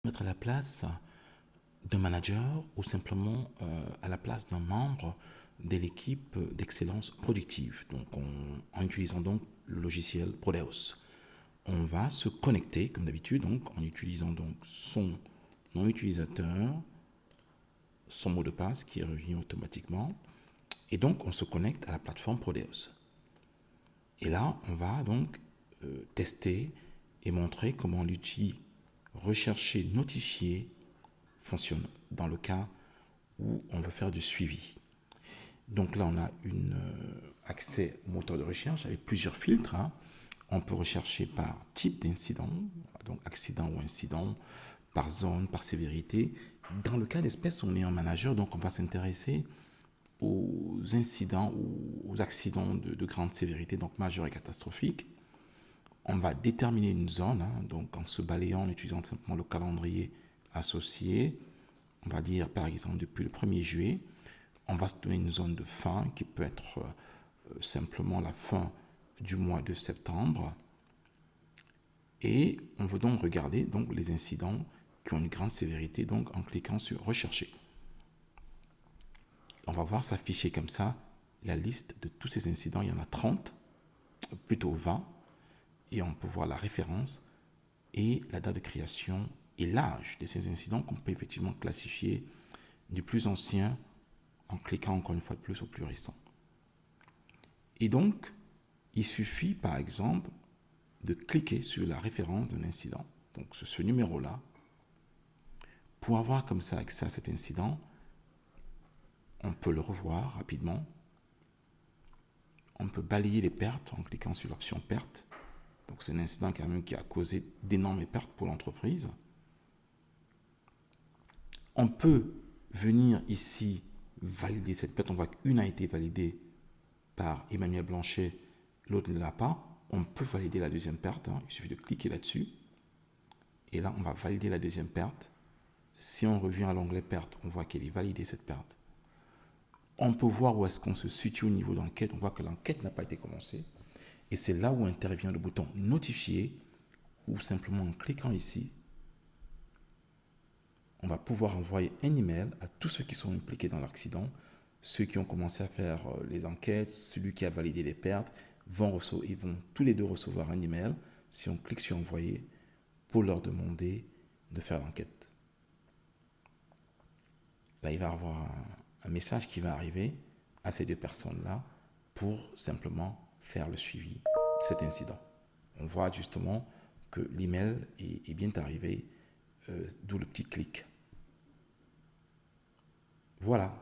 Mettre à la place d'un manager ou simplement à la place d'un membre de l'équipe d'excellence productive, donc en utilisant donc le logiciel Prodeos. On va se connecter comme d'habitude, donc en utilisant donc son nom utilisateur, son mot de passe qui revient automatiquement, et donc on se connecte à la plateforme Prodeos. Et là, on va donc tester et montrer comment l'outil rechercher, notifier fonctionne dans le cas où on veut faire du suivi. Donc là, on a accès au moteur de recherche avec plusieurs filtres. On peut rechercher par type d'incident, donc accident ou incident, par zone, par sévérité. Dans le cas d'espèce, on est un manager, donc on va s'intéresser aux incidents ou aux accidents de grande sévérité, donc majeurs et catastrophiques. On va déterminer une zone, donc en se balayant, en utilisant simplement le calendrier associé. On va dire par exemple depuis le 1er juillet, on va se donner une zone de fin qui peut être simplement la fin du mois de septembre. Et on veut donc regarder donc, les incidents qui ont une grande sévérité donc en cliquant sur rechercher. On va voir s'afficher comme ça la liste de tous ces incidents. Il y en a 30, plutôt 20. Et on peut voir la référence et la date de création et l'âge de ces incidents qu'on peut effectivement classifier du plus ancien en cliquant encore une fois de plus au plus récent. Et donc, il suffit par exemple de cliquer sur la référence d'un incident, donc ce numéro-là, pour avoir comme ça accès à cet incident. On peut le revoir rapidement. On peut balayer les pertes en cliquant sur l'option pertes. Donc c'est un incident quand même qui a causé d'énormes pertes pour l'entreprise. On peut venir ici valider cette perte. On voit qu'une a été validée par Emmanuel Blanchet, l'autre ne l'a pas. On peut valider la deuxième perte. Il suffit de cliquer là-dessus. Et là, on va valider la deuxième perte. Si on revient à l'onglet perte, on voit qu'elle est validée cette perte. On peut voir où est-ce qu'on se situe au niveau d'enquête. On voit que l'enquête n'a pas été commencée. Et c'est là où intervient le bouton notifier, ou simplement en cliquant ici, on va pouvoir envoyer un email à tous ceux qui sont impliqués dans l'accident, ceux qui ont commencé à faire les enquêtes, celui qui a validé les pertes, ils vont tous les deux recevoir un email si on clique sur envoyer pour leur demander de faire l'enquête. Là, il va y avoir un message qui va arriver à ces deux personnes-là pour simplement faire le suivi de cet incident. On voit justement que l'email est bien arrivé, d'où le petit clic. Voilà.